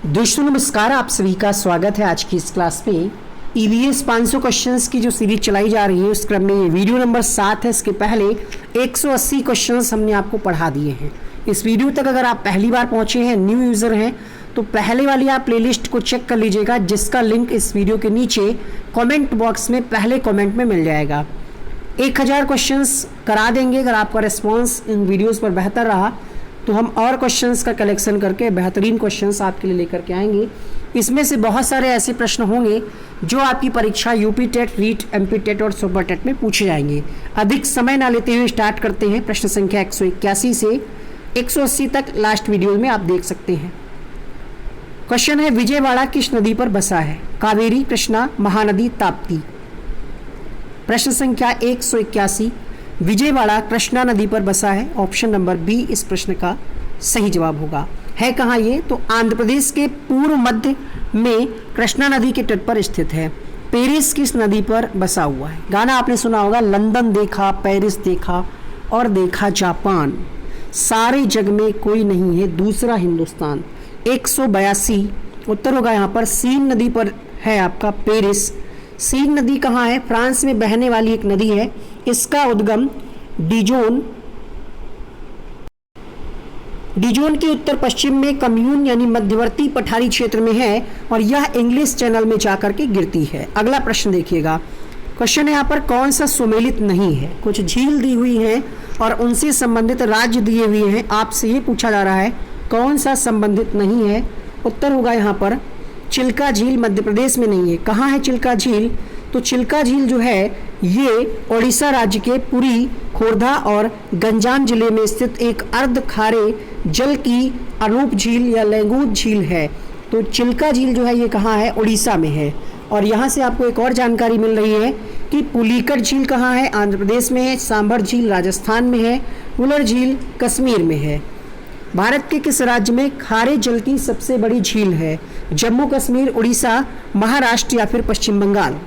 दोस्तों नमस्कार, आप सभी का स्वागत है आज की इस क्लास में। ईवीएस 500 क्वेश्चंस की जो सीरीज चलाई जा रही है उस क्रम में ये वीडियो नंबर 7 है। इसके पहले 180 क्वेश्चंस हमने आपको पढ़ा दिए हैं। इस वीडियो तक अगर आप पहली बार पहुंचे हैं, न्यू यूज़र हैं, तो पहले वाली आप प्लेलिस्ट को चेक कर लीजिएगा, जिसका लिंक इस वीडियो के नीचे कॉमेंट बॉक्स में पहले कॉमेंट में मिल जाएगा। 1000 क्वेश्चंस करा देंगे। अगर आपका रिस्पॉन्स इन वीडियोज़ पर बेहतर रहा तो हम और क्वेश्चंस का कलेक्शन करके बेहतरीन क्वेश्चंस आपके लिए लेकर के आएंगे। इसमें से बहुत सारे ऐसे प्रश्न होंगे जो आपकी परीक्षा UP TET, REET, MP TET और सुपर टेट में पूछे जाएंगे। अधिक समय ना लेते हुए स्टार्ट करते हैं। प्रश्न संख्या 181 से 180 तक लास्ट वीडियो में आप देख सकते हैं। क्वेश्चन है, विजयवाड़ा किस नदी पर बसा है? कावेरी, कृष्णा, महानदी, ताप्ती। प्रश्न संख्या 181, विजयवाड़ा कृष्णा नदी पर बसा है। ऑप्शन नंबर बी इस प्रश्न का सही जवाब होगा। है कहाँ ये? तो आंध्र प्रदेश के पूर्व मध्य में कृष्णा नदी के तट पर स्थित है। पेरिस किस नदी पर बसा हुआ है? गाना आपने सुना होगा, लंदन देखा, पेरिस देखा और देखा जापान, सारे जग में कोई नहीं है दूसरा हिंदुस्तान। 182 उत्तर होगा यहाँ पर। सीन नदी पर है आपका पेरिस। सीन नदी कहाँ है? फ्रांस में बहने वाली एक नदी है। इसका उद्गम डिजोन के उत्तर पश्चिम में कम्यून यानी मध्यवर्ती पठारी क्षेत्र में है और यह इंग्लिश चैनल में जाकर के गिरती है। अगला प्रश्न देखिएगा। क्वेश्चन है यहाँ पर, कौन सा सुमेलित नहीं है? कुछ झील दी हुई है और उनसे संबंधित राज्य दिए हुए हैं। आपसे ये पूछा जा रहा है कौन सा संबंधित नहीं है? उत्तर होगा यहाँ पर चिल्का झील मध्य प्रदेश में नहीं है। कहाँ है चिल्का झील? तो चिल्का झील जो है ये ओडिशा राज्य के पुरी, खोर्धा और गंजाम जिले में स्थित एक अर्ध खारे जल की अनूप झील या लैंगूर झील है। तो चिल्का झील जो है ये कहाँ है? उड़ीसा में है। और यहाँ से आपको एक और जानकारी मिल रही है कि पुलिकट झील कहाँ है? आंध्र प्रदेश में है। सांभर झील राजस्थान में है। वुलर झील कश्मीर में है। भारत के किस राज्य में खारे जल की सबसे बड़ी झील है? जम्मू कश्मीर, उड़ीसा, महाराष्ट्र या फिर पश्चिम बंगाल।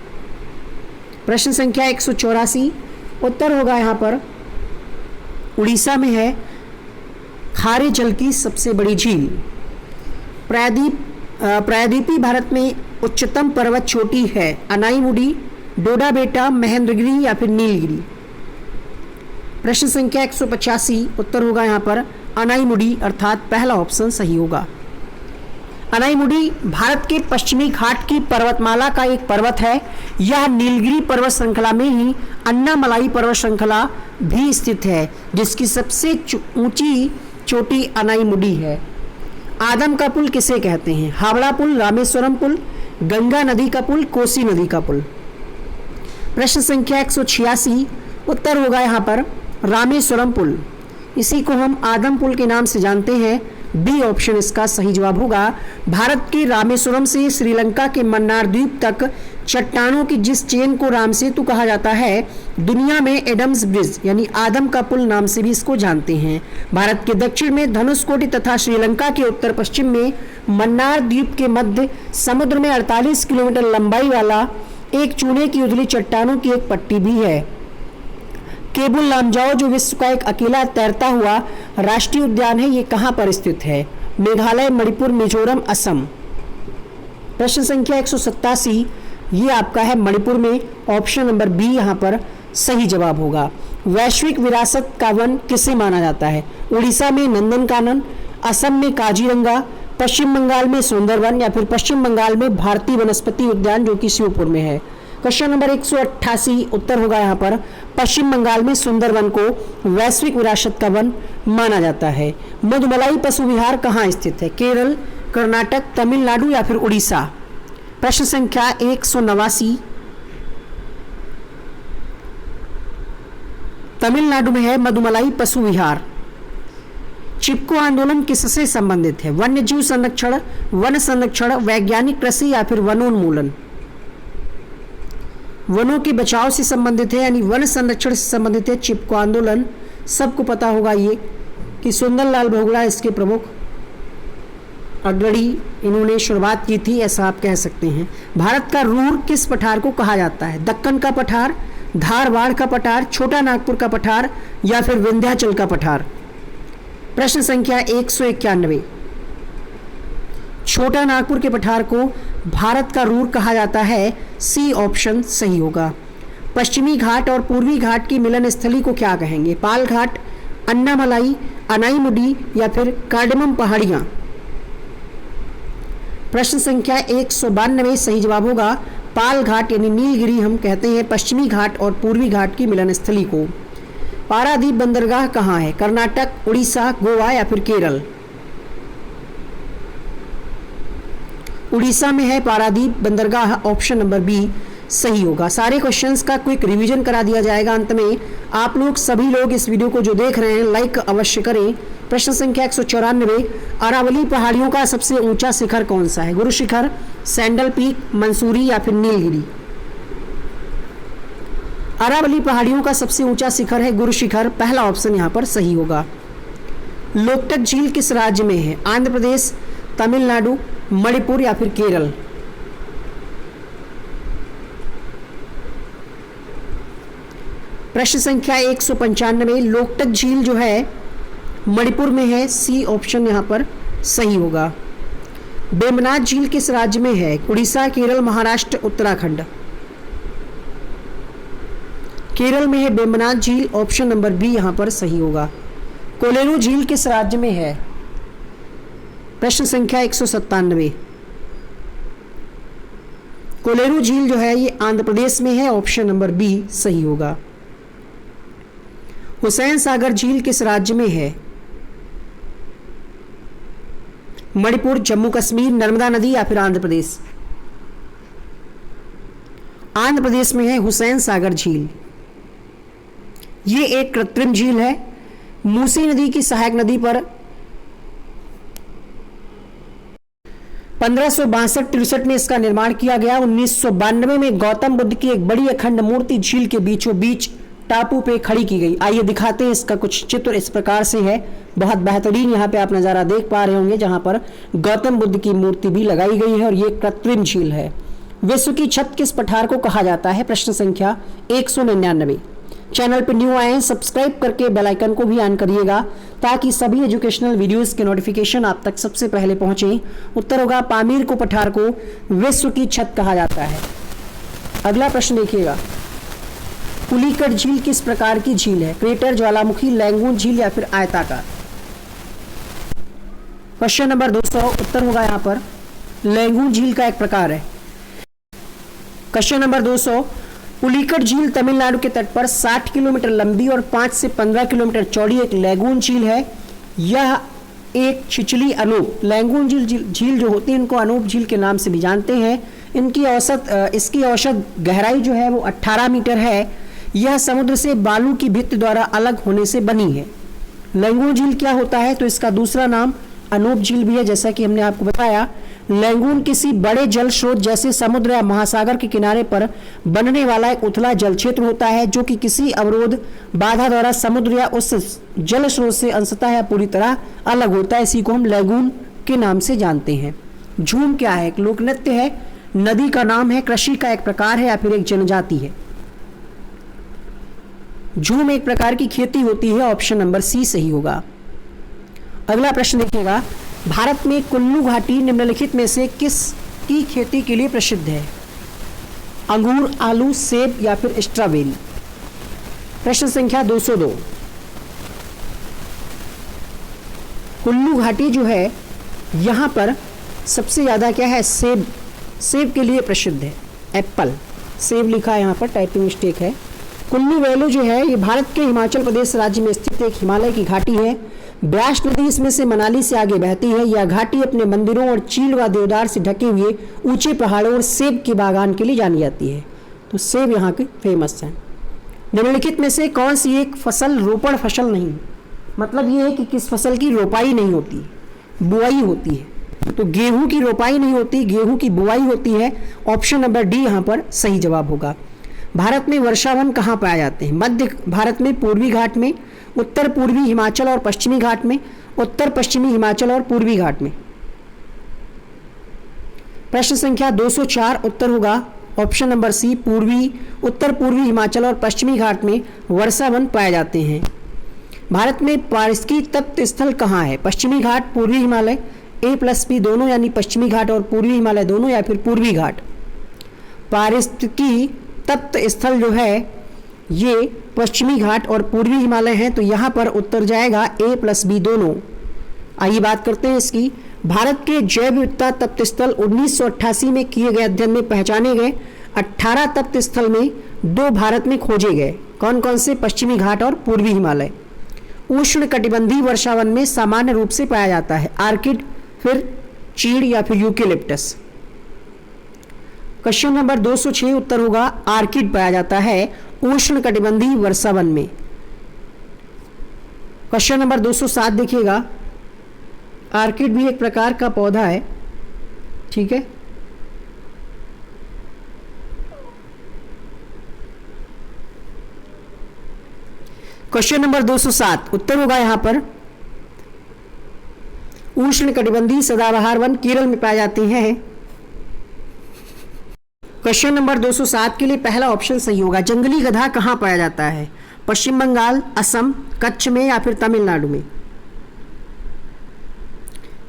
प्रश्न संख्या 184 उत्तर होगा यहाँ पर उड़ीसा में है खारे जल की सबसे बड़ी झील। प्रायद्वीपीय भारत में उच्चतम पर्वत चोटी है? अनाईमुडी, डोडा बेटा, महेंद्रगिरी या फिर नीलगिरी। प्रश्न संख्या 185 उत्तर होगा यहाँ पर अनाईमुडी, अर्थात पहला ऑप्शन सही होगा। अनाईमुडी भारत के पश्चिमी घाट की पर्वतमाला का एक पर्वत है। यह नीलगिरी पर्वत श्रृंखला में ही अन्नामलाई पर्वत श्रृंखला भी स्थित है, जिसकी सबसे ऊंची चोटी अनाईमुडी है। आदम का पुल किसे कहते हैं? हावड़ा पुल, रामेश्वरम पुल, गंगा नदी का पुल, कोसी नदी का पुल। प्रश्न संख्या 186 उत्तर होगा यहाँ पर रामेश्वरम पुल। इसी को हम आदम पुल के नाम से जानते हैं। बी ऑप्शन इसका सही जवाब होगा। भारत के रामेश्वरम से श्रीलंका के मन्नार द्वीप तक चट्टानों की जिस चेन को राम सेतु कहा जाता है, दुनिया में एडम्स ब्रिज यानी आदम का पुल नाम से भी इसको जानते हैं। भारत के दक्षिण में धनुषकोटी तथा श्रीलंका के उत्तर पश्चिम में मन्नार द्वीप के मध्य समुद्र में 48 किलोमीटर लंबाई वाला एक चूने की उजली चट्टानों की एक पट्टी भी है। केबुल लामजाओ जो विश्व का एक अकेला तैरता हुआ राष्ट्रीय उद्यान है, ये कहाँ पर स्थित है? मेघालय, मणिपुर, मिजोरम, असम। प्रश्न संख्या 187 ये आपका है मणिपुर में। ऑप्शन नंबर बी यहाँ पर सही जवाब होगा। वैश्विक विरासत का वन किसे माना जाता है? उड़ीसा में नंदनकानन, असम में काजीरंगा, पश्चिम बंगाल में सुंदरवन या फिर पश्चिम बंगाल में भारतीय वनस्पति उद्यान जो कि शिवपुर में है। क्वेश्चन नंबर 188 उत्तर होगा यहाँ पर पश्चिम बंगाल में सुंदरवन को वैश्विक विरासत का वन माना जाता है। मधुमलाई पशु विहार कहाँ स्थित है? केरल, कर्नाटक, तमिलनाडु या फिर उड़ीसा। प्रश्न संख्या 189 तमिलनाडु में है मधुमलाई पशु विहार। चिपको आंदोलन किससे संबंधित है? वन्य जीव संरक्षण, वन संरक्षण, वैज्ञानिक कृषि या फिर वनोन्मूलन। वनों के बचाव से संबंधित है यानी वन संरक्षण से संबंधित है चिपको आंदोलन। सबको पता होगा ये कि सुंदरलाल बहुगुणा इसके प्रमुख अग्रणी इन्होंने शुरुआत की थी, ऐसा आप कह सकते हैं। भारत का रूर किस पठार को कहा जाता है? दक्कन का पठार, धारवाड़ का पठार, छोटा नागपुर का पठार या फिर विंध्याचल का पठार। प्रश्न संख्या 191 छोटा नागपुर के पठार को भारत का रूर कहा जाता है, सी ऑप्शन सही होगा। पश्चिमी घाट और पूर्वी घाट की मिलन स्थली को क्या कहेंगे? पाल घाट, अन्नामलाई, अनाईमुडी या फिर कार्डमम पहाड़ियां? प्रश्न संख्या 192 सही जवाब होगा पाल घाट यानी नीलगिरी हम कहते हैं पश्चिमी घाट और पूर्वी घाट की मिलन स्थली को। पारादीप बंदरगाह कहाँ है? कर्नाटक, उड़ीसा, गोवा या फिर केरल? उड़ीसा में है पारादीप बंदरगाह, ऑप्शन नंबर बी सही होगा। सारे क्वेश्चंस का क्विक रिवीजन करा दिया जाएगा अंत में। आप लोग सभी लोग इस वीडियो को जो देख रहे हैं लाइक अवश्य करें। प्रश्न संख्या 194, अरावली पहाड़ियों का सबसे ऊंचा शिखर कौन सा है? गुरु शिखर, सैंडल पीक, मंसूरी या फिर नीलगिरी? अरावली पहाड़ियों का सबसे ऊंचा शिखर है गुरु शिखर, पहला ऑप्शन यहां पर सही होगा। लोकटक झील किस राज्य में है? आंध्र प्रदेश, तमिलनाडु, मणिपुर या फिर केरल? प्रश्न संख्या 195, लोकटक झील जो है मणिपुर में है, सी ऑप्शन यहां पर सही होगा। बेमनाथ झील किस राज्य में है? उड़ीसा, केरल, महाराष्ट्र, उत्तराखंड? केरल में है बेमनाथ झील, ऑप्शन नंबर बी यहां पर सही होगा। कोलेरू झील किस राज्य में है? प्रश्न संख्या 197, कोलेरू झील जो है ये आंध्र प्रदेश में है, ऑप्शन नंबर बी सही होगा। हुसैन सागर झील किस राज्य में है? मणिपुर, जम्मू कश्मीर, नर्मदा नदी या फिर आंध्र प्रदेश? आंध्र प्रदेश में है हुसैन सागर झील। ये एक कृत्रिम झील है, मूसी नदी की सहायक नदी पर 1562-63 में इसका निर्माण किया गया। 1992 में गौतम बुद्ध की एक बड़ी अखंड मूर्ति झील के बीचों बीच टापू पे खड़ी की गई। आइए दिखाते हैं, इसका कुछ चित्र इस प्रकार से है। बहुत बेहतरीन यहाँ पे आप नज़ारा देख पा रहे होंगे जहाँ पर गौतम बुद्ध की मूर्ति भी लगाई गई है और ये कृत्रिम झील है। विश्व की छत किस पठार को कहा जाता है? प्रश्न संख्या 199। चैनल पर न्यू आए हैं सब्सक्राइब करके बेल आइकन को भी ऑन करिएगा ताकि सभी एजुकेशनल वीडियोस के नोटिफिकेशन आप तक सबसे पहले पहुंचे। उत्तर होगा पामीर को पठार को विश्व की छत कहा जाता है। अगला प्रश्न देखिएगा, पुलिकट झील किस प्रकार की झील है? क्रेटर, ज्वालामुखी, लैंगून झील या फिर आयताकार? क्वेश्चन नंबर 200 उत्तर होगा यहाँ पर लैंगून झील का एक प्रकार है। क्वेश्चन नंबर 200, पुलिकट झील तमिलनाडु के तट पर 60 किलोमीटर लंबी और 5 से 15 किलोमीटर चौड़ी एक लैगून झील है। यह एक छिछली अनूप लैंगून झील जो होती है इनको अनूप झील के नाम से भी जानते हैं। इसकी औसत गहराई जो है वो 18 मीटर है। यह समुद्र से बालू की भित्ति द्वारा अलग होने से बनी है। लैंगून झील क्या होता है? तो इसका दूसरा नाम अनूप झील भी है। जैसा कि हमने आपको बताया, लैंगून किसी बड़े जल स्रोत जैसे समुद्र या महासागर के किनारे पर बनने वाला एक उथला जल क्षेत्र होता है जो कि किसी अवरोध बाधा द्वारा समुद्र या उस जल स्रोत से अंशतः या पूरी तरह अलग होता है। इसी को हम लैगून के नाम से जानते हैं। झूम क्या है? एक लोक नृत्य है, नदी का नाम है, कृषि का एक प्रकार है या फिर एक जनजाति है? झूम एक प्रकार की खेती होती है, ऑप्शन नंबर सी सही होगा। अगला प्रश्न देखिएगा, भारत में कुल्लू घाटी निम्नलिखित में से किस की खेती के लिए प्रसिद्ध है? अंगूर, आलू, सेब या फिर स्ट्रॉबेरी? प्रश्न संख्या 202, कुल्लू घाटी जो है यहाँ पर सबसे ज़्यादा क्या है? सेब के लिए प्रसिद्ध है। एप्पल, सेब लिखा है यहाँ पर, टाइपिंग मिस्टेक है। कुल्लू वैली जो है ये भारत के हिमाचल प्रदेश राज्य में स्थित एक हिमालय की घाटी है। ब्यास नदी इसमें से मनाली से आगे बहती है। यह घाटी अपने मंदिरों और चील व देवदार से ढके हुए ऊंचे पहाड़ों और सेब के बागान के लिए जानी जाती है। तो सेब यहाँ के फेमस हैं। निम्नलिखित में से कौन सी एक फसल रोपण फसल नहीं? मतलब ये है कि किस फसल की रोपाई नहीं होती, बुआई होती है। तो गेहूं की रोपाई नहीं होती, गेहूं की बुआई होती है। ऑप्शन नंबर डी यहाँ पर सही जवाब होगा। भारत में वर्षावन कहाँ पाए जाते हैं? मध्य भारत में पूर्वी घाट में, उत्तर पूर्वी हिमाचल और पश्चिमी घाट में, उत्तर पश्चिमी हिमाचल और पूर्वी घाट में? प्रश्न संख्या 204 उत्तर होगा ऑप्शन नंबर सी, उत्तर पूर्वी हिमाचल और पश्चिमी घाट में वर्षावन पाए जाते हैं। भारत में पारस्की तप्त स्थल कहाँ है? पश्चिमी घाट, पूर्वी हिमालय, A+B दोनों यानी पश्चिमी घाट और पूर्वी हिमालय दोनों, या फिर पूर्वी घाट। पारिस्थितिकी तप्त स्थल जो है ये पश्चिमी घाट और पूर्वी हिमालय हैं, तो यहाँ पर उत्तर जाएगा A+B दोनों। आइए बात करते हैं इसकी। भारत के जैव विविधता तप्त स्थल 1988 में किए गए अध्ययन में पहचाने गए 18 तप्त स्थल में 2 भारत में खोजे गए। कौन कौन से? पश्चिमी घाट और पूर्वी हिमालय। उष्ण कटिबंधीय वर्षावन में सामान्य रूप से पाया जाता है आर्किड, फिर चीड़ या फिर यूकेलिप्टस। क्वेश्चन नंबर 206 उत्तर होगा आर्किड पाया जाता है उष्ण कटिबंधीय वर्षावन में। क्वेश्चन नंबर 207 देखिएगा, आर्किड भी एक प्रकार का पौधा है, ठीक है। क्वेश्चन नंबर 207 उत्तर होगा यहां पर उष्ण कटिबंधीय सदाबहार वन केरल में पाए जाते हैं। क्वेश्चन नंबर 207 के लिए पहला ऑप्शन सही होगा। जंगली गधा कहां पाया जाता है? पश्चिम बंगाल, असम, कच्छ में या फिर तमिलनाडु में।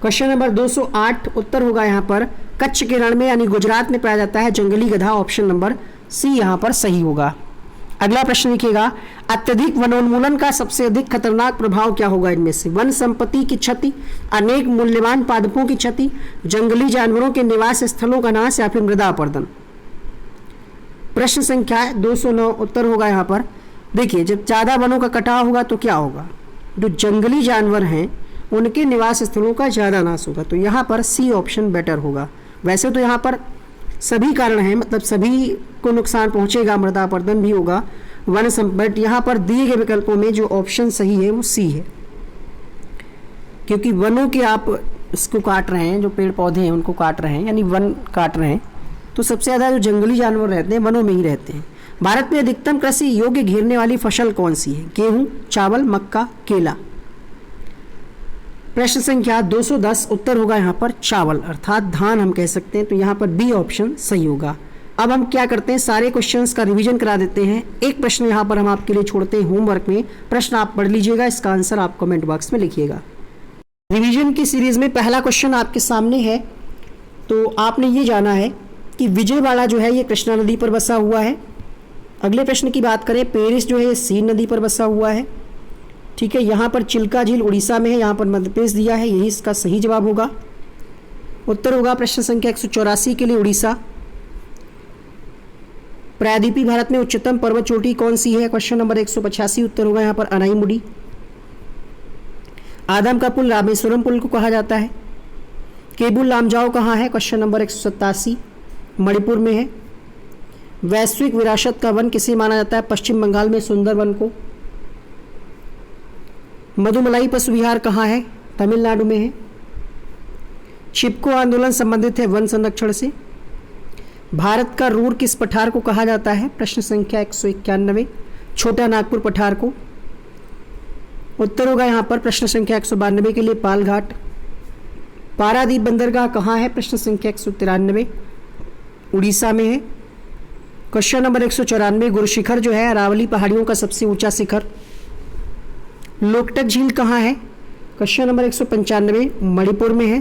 क्वेश्चन नंबर 208 उत्तर होगा यहां पर कच्छ के रण में यानी गुजरात में पाया जाता है जंगली गधा। ऑप्शन नंबर सी यहां पर सही होगा। अगला प्रश्न लिखिएगा, अत्यधिक वनोन्मूलन का सबसे अधिक खतरनाक प्रभाव क्या होगा इनमें से? वन संपत्ति की क्षति, अनेक मूल्यवान पादपों की क्षति, जंगली जानवरों के निवास स्थलों का नाश या फिर मृदा अपरदन। प्रश्न संख्या 209 उत्तर होगा यहाँ पर। देखिए, जब ज़्यादा वनों का कटाव होगा तो क्या होगा? जो जंगली जानवर हैं उनके निवास स्थलों का ज़्यादा नाश होगा, तो यहाँ पर सी ऑप्शन बेटर होगा। वैसे तो यहाँ पर सभी कारण हैं, मतलब सभी को नुकसान पहुँचेगा, मृदा अपरदन भी होगा, वन बट यहाँ पर दिए गए विकल्पों में जो ऑप्शन सही है वो सी है, क्योंकि वनों के आप इसको काट रहे हैं, जो पेड़ पौधे हैं उनको काट रहे हैं, यानी वन काट रहे हैं, तो सबसे ज़्यादा जो जंगली जानवर रहते हैं वनों में ही रहते हैं। भारत में अधिकतम कृषि योग्य घेरने वाली फसल कौन सी है? गेहूं, चावल, मक्का, केला। प्रश्न संख्या 210 उत्तर होगा यहाँ पर चावल, अर्थात धान हम कह सकते हैं, तो यहाँ पर बी ऑप्शन सही होगा। अब हम क्या करते हैं, सारे क्वेश्चंस का रिवीजन करा देते हैं। एक प्रश्न यहाँ पर हम आपके लिए छोड़ते हैं होमवर्क में, प्रश्न आप पढ़ लीजिएगा, इसका आंसर आप कमेंट बॉक्स में लिखिएगा। रिवीजन की सीरीज में पहला क्वेश्चन आपके सामने है, तो आपने ये जाना है कि विजयवाड़ा जो है ये कृष्णा नदी पर बसा हुआ है। अगले प्रश्न की बात करें, पेरिस जो है ये सीन नदी पर बसा हुआ है, ठीक है। यहाँ पर चिल्का झील उड़ीसा में है, यहाँ पर मध्य प्रदेश दिया है, यही इसका सही जवाब होगा। उत्तर होगा प्रश्न संख्या 184 के लिए उड़ीसा। प्रायद्वीपीय भारत में उच्चतम पर्वत चोटी कौन सी है? क्वेश्चन नंबर 185 उत्तर होगा यहाँ पर अनाईमुडी। आदम का पुल रामेश्वरम पुल को कहा जाता है। केबुल लामजाओ कहाँ है? क्वेश्चन नंबर 187 मणिपुर में है। वैश्विक विरासत का वन किसे माना जाता है? पश्चिम बंगाल में सुंदरवन को। मधुमलाई पशु विहार कहाँ है? तमिलनाडु में है। चिपको आंदोलन संबंधित है वन संरक्षण से। भारत का रूर किस पठार को कहा जाता है? प्रश्न संख्या 191 छोटा नागपुर पठार को। उत्तर होगा यहाँ पर प्रश्न संख्या 192 के लिए पालघाट। पारादीप बंदरगाह कहाँ है? प्रश्न संख्या 193 उड़ीसा में है। क्वेश्चन नंबर 194 गुरु शिखर जो है अरावली पहाड़ियों का सबसे ऊंचा शिखर। लोकटक झील कहाँ है? क्वेश्चन नंबर 195 मणिपुर में है।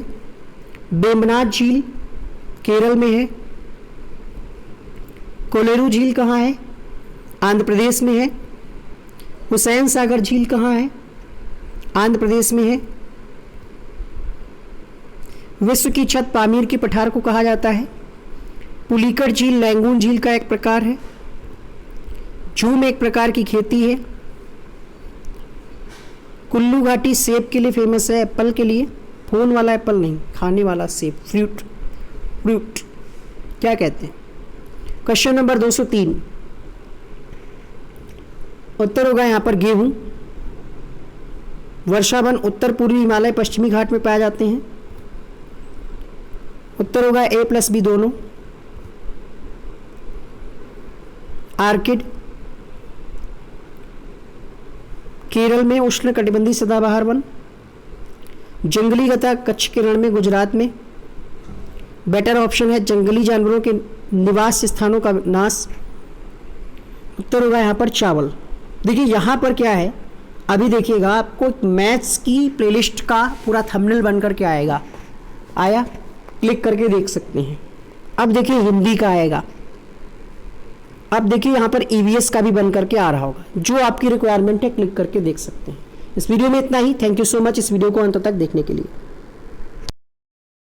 बेमनाथ झील केरल में है। कोलेरू झील कहाँ है? आंध्र प्रदेश में है। हुसैन सागर झील कहाँ है? आंध्र प्रदेश में है। विश्व की छत पामीर की पठार को कहा जाता है। पुलिकट झील लैंगून झील का एक प्रकार है। झूम एक प्रकार की खेती है। कुल्लू घाटी सेब के लिए फेमस है, एप्पल के लिए, फोन वाला एप्पल नहीं, खाने वाला सेब, फ्रूट क्या कहते हैं? क्वेश्चन नंबर 203 उत्तर होगा यहाँ पर गेहूं। वर्षावन उत्तर पूर्वी हिमालय पश्चिमी घाट में पाए जाते हैं। उत्तर होगा A+B दोनों। आर्किड केरल में उष्ण कटिबंधीय सदाबहार वन। जंगली गधा कच्छ के रण में गुजरात में। बेटर ऑप्शन है जंगली जानवरों के निवास स्थानों का नाश। उत्तर होगा यहाँ पर चावल। देखिए यहाँ पर क्या है, अभी देखिएगा आपको मैथ्स की प्लेलिस्ट का पूरा थंबनेल बनकर के आएगा, आया, क्लिक करके देख सकते हैं। अब देखिए हिंदी का आएगा। अब देखिए यहाँ पर EVS का भी बन करके आ रहा होगा। जो आपकी रिक्वायरमेंट है क्लिक करके देख सकते हैं। इस वीडियो में इतना ही। थैंक यू सो मच इस वीडियो को अंत तक देखने के लिए।